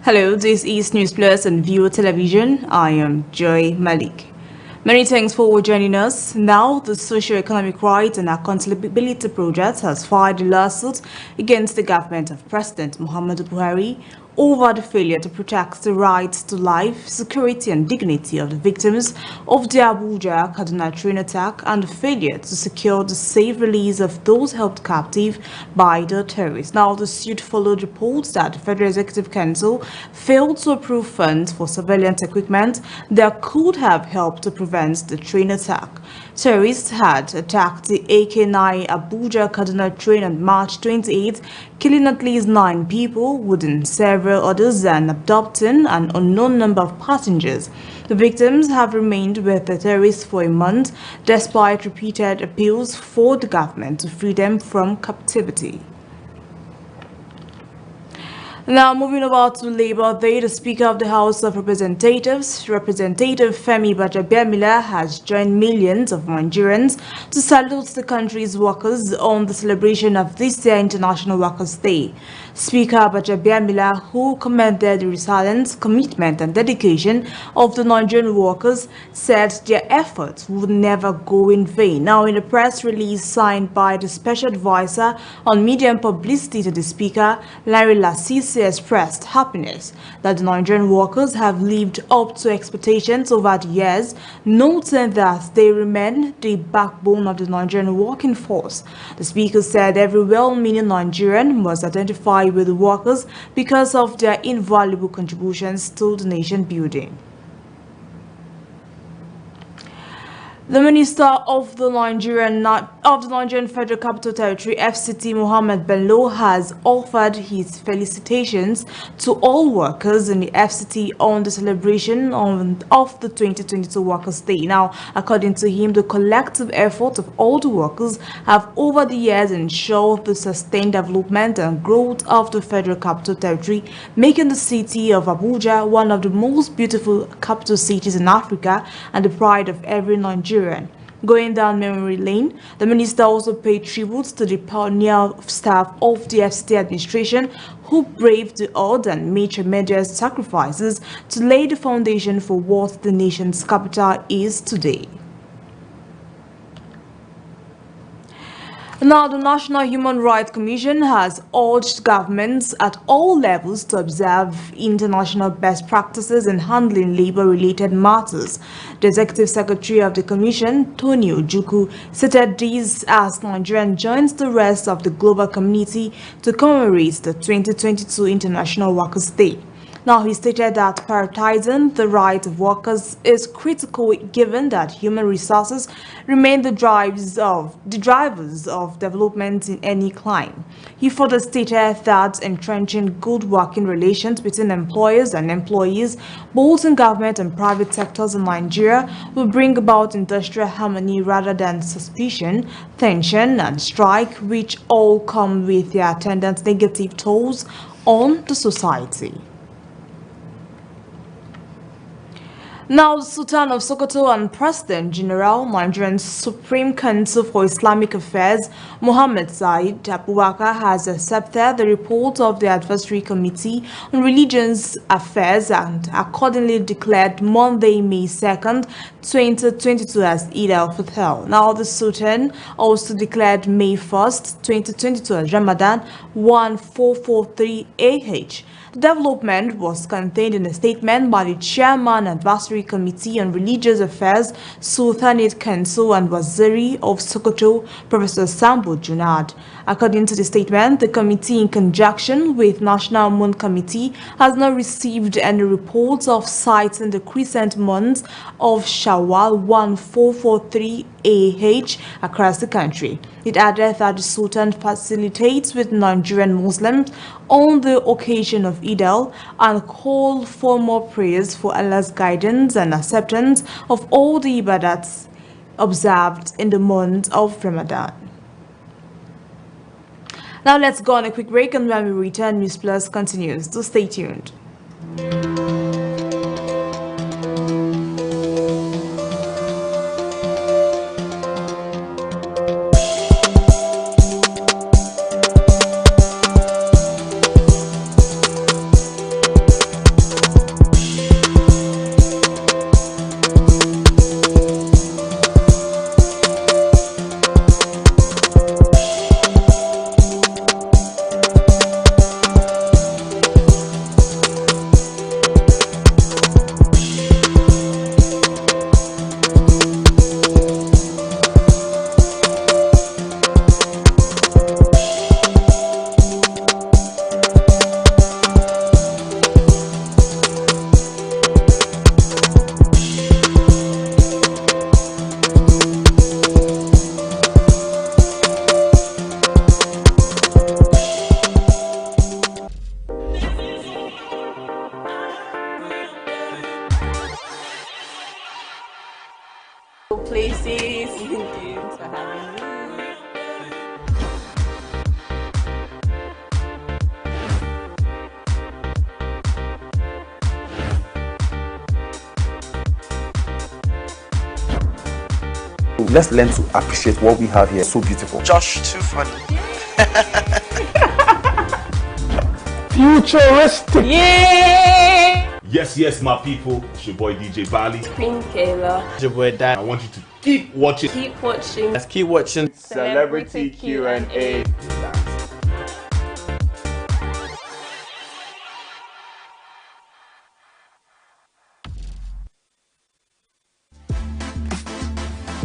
Hello, this is Newsplus and Viewer Television. I am Joy Malik. Many thanks for joining us. Now, the Socio-Economic Rights and Accountability Project has filed a lawsuit against the government of President Muhammadu Buhari over the failure to protect the rights to life, security and dignity of the victims of the Abuja-Kaduna train attack and the failure to secure the safe release of those held captive by the terrorists. Now, the suit followed reports that the Federal Executive Council failed to approve funds for surveillance equipment that could have helped to prevent the train attack. Terrorists had attacked the AK-9 Abuja-Kaduna train on March 28, killing at least 9 people, wounding several others and abducting an unknown number of passengers. The victims have remained with the terrorists for a month, despite repeated appeals for the government to free them from captivity. Now, moving over to Labour Day, the Speaker of the House of Representatives, Representative Femi Gbajabiamila, has joined millions of Nigerians to salute the country's workers on the celebration of this year's International Workers' Day. Speaker Gbajabiamila, who commended the resilience, commitment and dedication of the Nigerian workers, said their efforts would never go in vain. Now, in a press release signed by the Special Advisor on Media and Publicity to the Speaker, Larry Lasisi, expressed happiness that the Nigerian workers have lived up to expectations over the years, noting that they remain the backbone of the Nigerian working force. The Speaker said every well-meaning Nigerian must identify with the workers because of their invaluable contributions to the nation building. The Minister of the Nigerian Federal Capital Territory, FCT, Mohammed Bello, has offered his felicitations to all workers in the FCT on the celebration of the 2022 Workers' Day. Now, according to him, the collective effort of all the workers have over the years ensured the sustained development and growth of the Federal Capital Territory, making the city of Abuja one of the most beautiful capital cities in Africa and the pride of every Nigerian. Going down memory lane, the minister also paid tribute to the pioneer staff of the FCT administration who braved the odds and made tremendous sacrifices to lay the foundation for what the nation's capital is today. Now, the National Human Rights Commission has urged governments at all levels to observe international best practices in handling labor-related matters. The Executive Secretary of the Commission, Tony Ojukwu, stated this as Nigeria joins the rest of the global community to commemorate the 2022 International Workers' Day. Now, he stated that prioritizing the rights of workers is critical given that human resources remain the drivers of development in any clime. He further stated that entrenching good working relations between employers and employees, both in government and private sectors in Nigeria, will bring about industrial harmony rather than suspicion, tension, and strike, which all come with their attendant negative tolls on the society. Now, the Sultan of Sokoto and President General, Nigerian Supreme Council for Islamic Affairs, Mohammed Said Abubakar, has accepted the report of the Advisory Committee on Religious Affairs and accordingly declared Monday, May 2nd, 2022 as Eid al-Fitr. Now, the Sultan also declared May 1st, 2022 as Ramadan 1443 AH. The development was contained in a statement by the Chairman Advisory Committee on Religious Affairs, Sultanate Council and Waziri of Sokoto, Professor Sambo Junad. According to the statement, the committee, in conjunction with National Moon Committee, has not received any reports of sites in the crescent months of Shawwal 1443 AH across the country. It added that the Sultan facilitates with Nigerian Muslims on the occasion of Eid and called for more prayers for Allah's guidance and acceptance of all the ibadats observed in the month of Ramadan. Now let's go on a quick break, and when we return, Newsplus continues. So stay tuned. Thank you for having me. Let's learn to appreciate what we have here. So beautiful. Josh, too funny. Futuristic. Yay! Yes, my people. It's your boy DJ Bali. Queen Kayla. It's your boy Dan. I want you to keep watching. Keep watching. Let's keep watching Celebrity Q&A.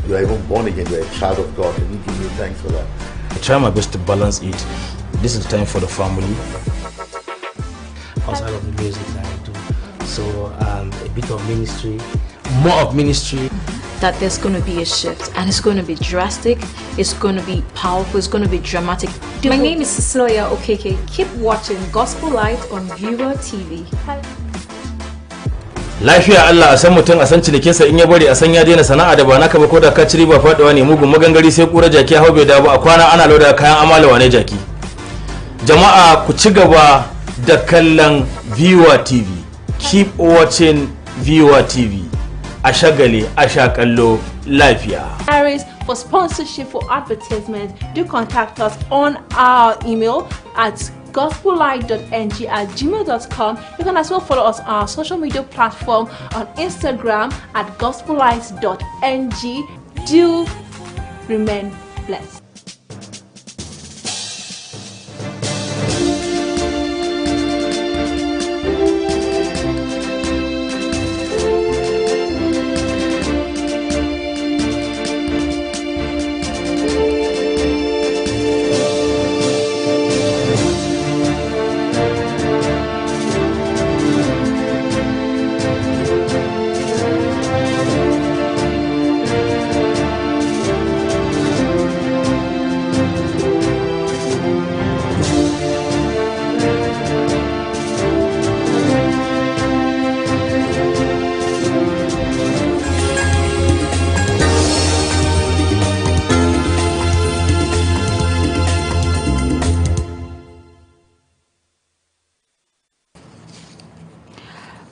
You are even born again, you are a child of God, and you give me thanks for that. I try my best to balance it. This is time for the family. Outside of the music that I do. So a bit of ministry, more of ministry. That there's going to be a shift, and it's going to be drastic, it's going to be powerful, it's going to be dramatic. My name is Cecilia Okeke. Keep watching Gospel Light on Viewer TV. Lafiya Allah a san mutum a san cinikinsa in ya bari a san ya daina sana'a da ba naka ba ko da ka ci riba faduwa ne mugun magangari sai kura jaki hau bai dawo a kwana ana lauda kayan amalawa ne jaki. Jama'a ku ci gaba da kallon Viewer TV. Keep watching Viewer TV. A shagali a sha kallo lafiya. For sponsorship for advertisement, do contact us on our email at gospellight.ng@gmail.com. You can as well follow us on our social media platform on Instagram at gospellight.ng. Do remain blessed.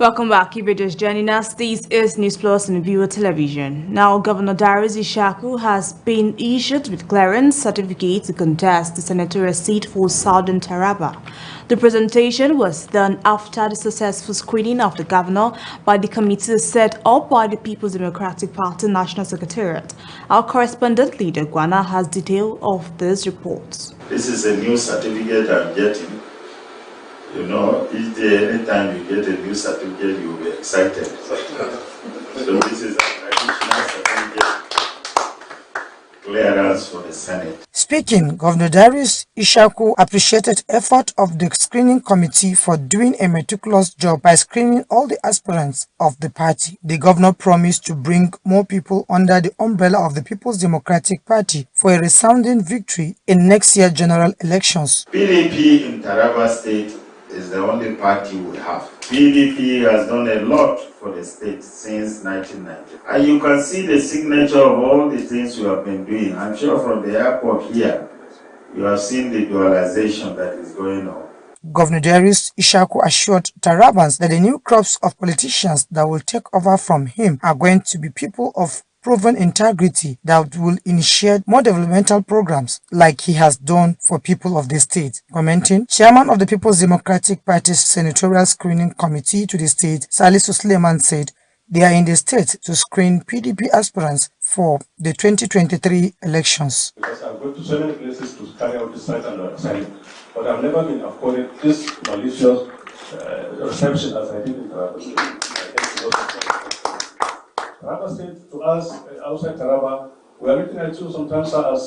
Welcome back. Keep it just joining us. This is Newsplus and Viewer Television. Now, Governor Darius Ishaku has been issued with clearance certificate to contest the senatorial seat for Southern Taraba. The presentation was done after the successful screening of the governor by the committee set up by the People's Democratic Party National Secretariat. Our correspondent leader Guana has detail of this report. This is a new certificate I'm getting. You know, each day, anytime you get a new certificate, you'll be excited. So this is an additional certificate clearance for the Senate. Speaking, Governor Darius Ishaku appreciated effort of the screening committee for doing a meticulous job by screening all the aspirants of the party. The governor promised to bring more people under the umbrella of the People's Democratic Party for a resounding victory in next year's general elections. PDP in Taraba State is the only party we have. PDP has done a lot for the state since 1990. And you can see the signature of all the things you have been doing. I'm sure from the airport here, you have seen the dualization that is going on. Governor Darius Ishaku assured Tarabans that the new crops of politicians that will take over from him are going to be people of proven integrity that will initiate more developmental programs like he has done for people of the state. Commenting, Chairman of the People's Democratic Party's Senatorial Screening Committee to the state, Salisu Suleiman, said they are in the state to screen PDP aspirants for the 2023 elections. Because I've gone to so many places to carry out this site and assignment, but I've never been afforded this malicious reception as I did in Taraba State. Taraba State, to us, outside Taraba, we are looking at you sometimes as a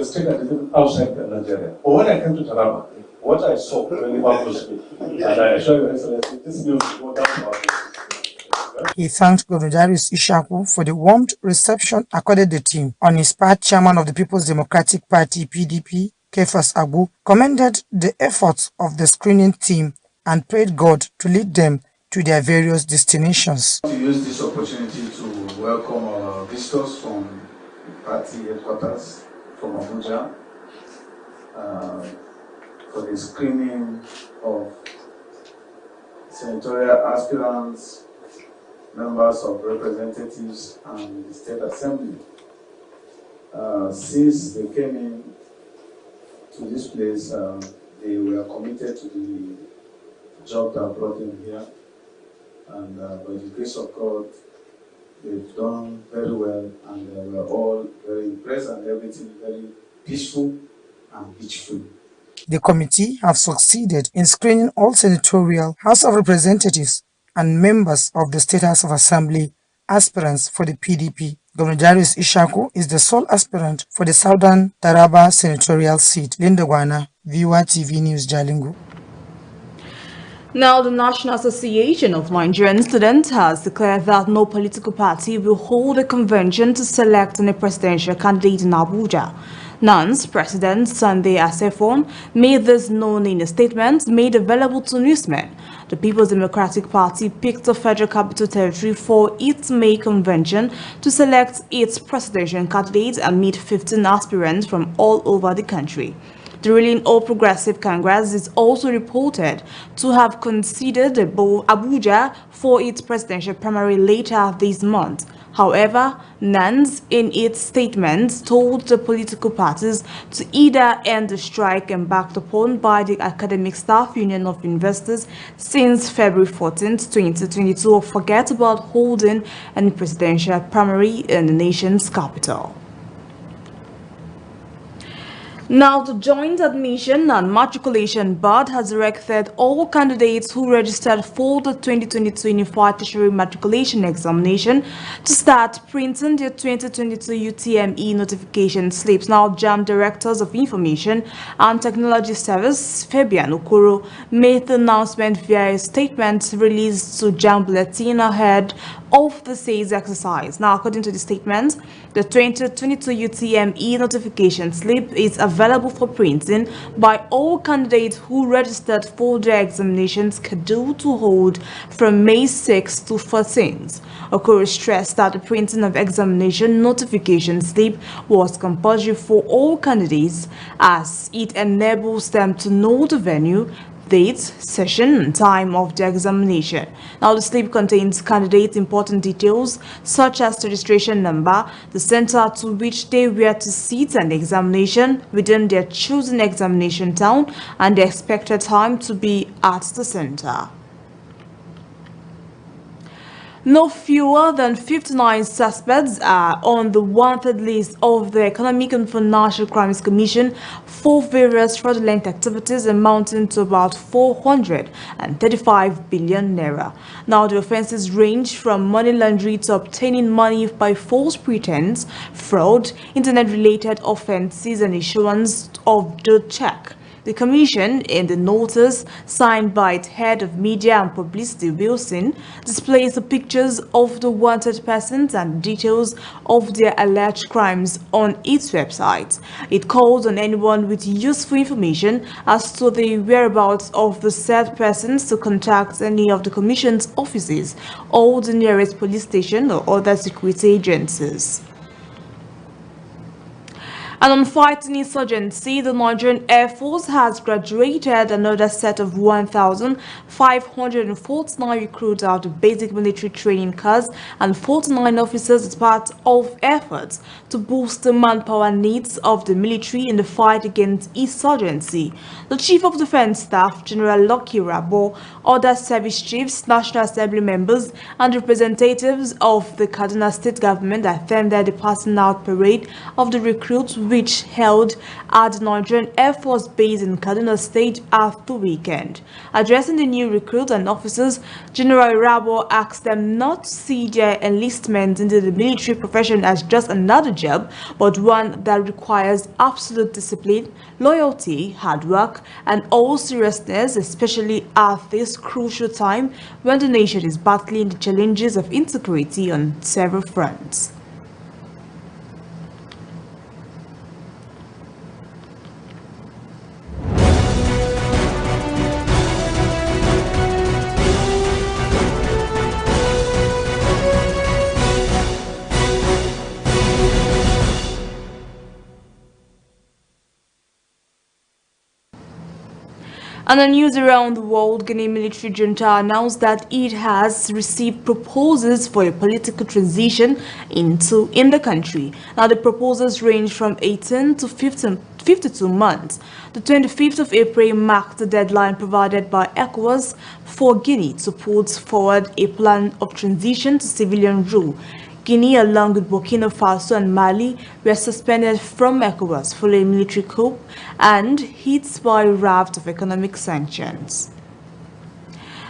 state that is even outside Nigeria. But when I came to Taraba, what I saw really baffles me. And I assure you, Excellency, this news will go down to our place. He thanked Governor Darius Ishaku for the warm reception accorded the team. On his part, Chairman of the People's Democratic Party, PDP, Kefas Agu, commended the efforts of the screening team and prayed God to lead them to their various destinations. To use this opportunity to welcome our visitors from party headquarters from Abuja for the screening of senatorial aspirants, members of representatives, and the State Assembly. Since they came in to this place, they were committed to the job that brought them here, and by the grace of God, they've done very well, and they were all very impressed, and everything very peaceful and beautiful. The committee have succeeded in screening all senatorial, House of Representatives, and members of the State House of Assembly aspirants for the PDP. Governor Darius Ishaku is the sole aspirant for the Southern Taraba senatorial seat. Linda Guana, Viewer TV News, Jalingo. Now, the National Association of Nigerian Students has declared that no political party will hold a convention to select a presidential candidate in Abuja. NAN's President Sunday Asefon made this known in a statement made available to newsmen. The People's Democratic Party picked the Federal Capital Territory for its May convention to select its presidential candidate and meet 15 aspirants from all over the country. The ruling All Progressive Congress is also reported to have considered Abuja for its presidential primary later this month. However, NANS in its statement told the political parties to either end the strike embarked upon by the Academic Staff Union of Universities since February 14, 2022, or forget about holding any presidential primary in the nation's capital. Now, the Joint Admission and Matriculation Board has directed all candidates who registered for the 2022 Unified Tertiary Matriculation Examination to start printing their 2022 UTME notification slips. Now, JAM Directors of Information and Technology Service, Fabian Okoro, made the announcement via a statement released to JAM Bulletin ahead of the SAYS exercise. Now, according to the statement, the 2022 UTME notification slip is available for printing by all candidates who registered for their examination scheduled to hold from May 6 to 14th. Okoro stressed that the printing of examination notification slip was compulsory for all candidates as it enables them to know the venue, date, session, and time of the examination. Now, the slip contains candidates' important details such as the registration number, the center to which they were to sit an examination within their chosen examination town, and the expected time to be at the center. No fewer than 59 suspects are on the wanted list of the Economic and Financial Crimes Commission for various fraudulent activities amounting to about 435 billion naira. Now, the offenses range from money laundering to obtaining money by false pretense, fraud, internet-related offenses, and issuance of the check. The Commission, in the notice signed by its head of media and publicity, Wilson, displays the pictures of the wanted persons and details of their alleged crimes on its website. It calls on anyone with useful information as to the whereabouts of the said persons to contact any of the Commission's offices or the nearest police station or other security agencies. And on fighting insurgency, the Nigerian Air Force has graduated another set of 1,549 recruits out of basic military training course and 49 officers as part of efforts to boost the manpower needs of the military in the fight against insurgency. The Chief of Defense Staff, General Lucky Rabo, other service chiefs, National Assembly members, and representatives of the Kaduna State government attended the passing out parade of the recruits, which held at the Nigerian Air Force Base in Kaduna State at the weekend. Addressing the new recruits and officers, General Rabo asked them not to see their enlistment into the military profession as just another job, but one that requires absolute discipline, loyalty, hard work, and all seriousness, especially at this crucial time when the nation is battling the challenges of insecurity on several fronts. And the news around the world, Guinea military junta announced that it has received proposals for a political transition in the country. Now, the proposals range from 18 to 52 months. The 25th of April marked the deadline provided by ECOWAS for Guinea to put forward a plan of transition to civilian rule. Guinea, along with Burkina Faso and Mali, were suspended from ECOWAS following military coup and hit by a raft of economic sanctions.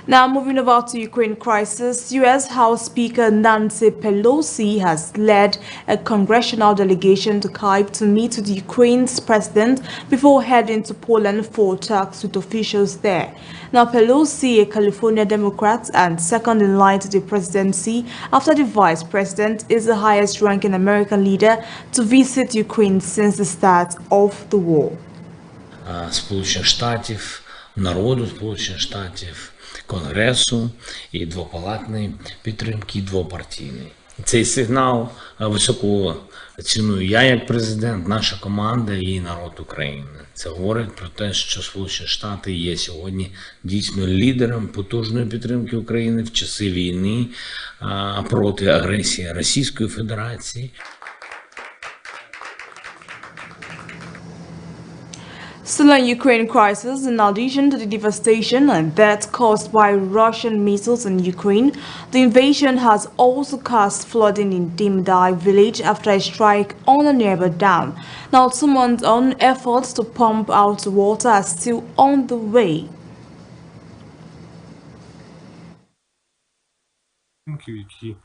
Now, moving over to Ukraine crisis, U.S. House Speaker Nancy Pelosi has led a congressional delegation to Kyiv to meet with Ukraine's president before heading to Poland for talks with officials there. Now, Pelosi, a California Democrat and second in line to the presidency after the vice president, is the highest-ranking American leader to visit Ukraine since the start of the war. Сполучених Штатів, народу Сполучених Штатів, Конгресу і двопалатної підтримки, і двопартійної. Цей сигнал високо ціную я як президент, наша команда і народ України. Це говорить про те, що Сполучені Штати є сьогодні дійсно лідером потужної підтримки України в часи війни проти агресії Російської Федерації. Still on Ukraine crisis, in addition to the devastation and death caused by Russian missiles in Ukraine, the invasion has also caused flooding in Dimdai village after a strike on a nearby dam. Now, 2 months on, efforts to pump out water are still on the way. Які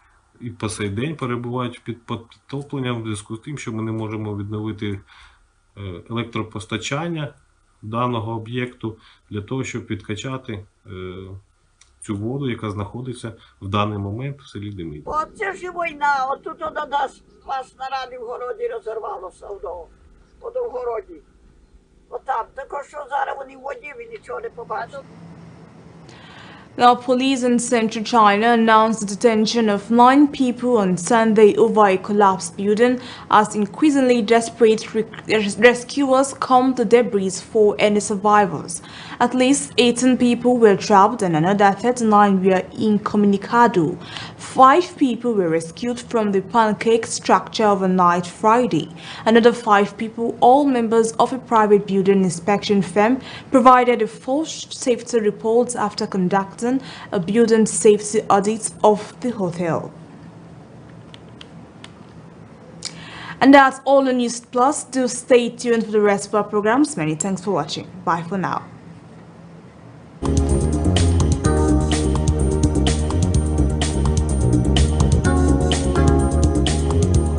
і по сей день перебувають під підтопленням в зв'язку з тим, що ми не можемо відновити електропостачання даного об'єкту для того, щоб підкачати цю воду, яка знаходиться в даний момент в селі Демид. Оце ж війна, отут до нас два снаряди в городі розірвалося, в городі. Отам, також що зараз вони в воді, ви нічого не побачите. Now, police in central China announced the detention of 9 people on Sunday over a collapsed building as increasingly desperate rescuers combed the debris for any survivors. At least 18 people were trapped and another 39 were incommunicado. 5 people were rescued from the pancake structure overnight Friday. Another 5 people, all members of a private building inspection firm, provided a forced safety report after conducting a building safety audit of the hotel. And that's all on Newsplus. Do stay tuned for the rest of our programs. Many thanks for watching. Bye for now.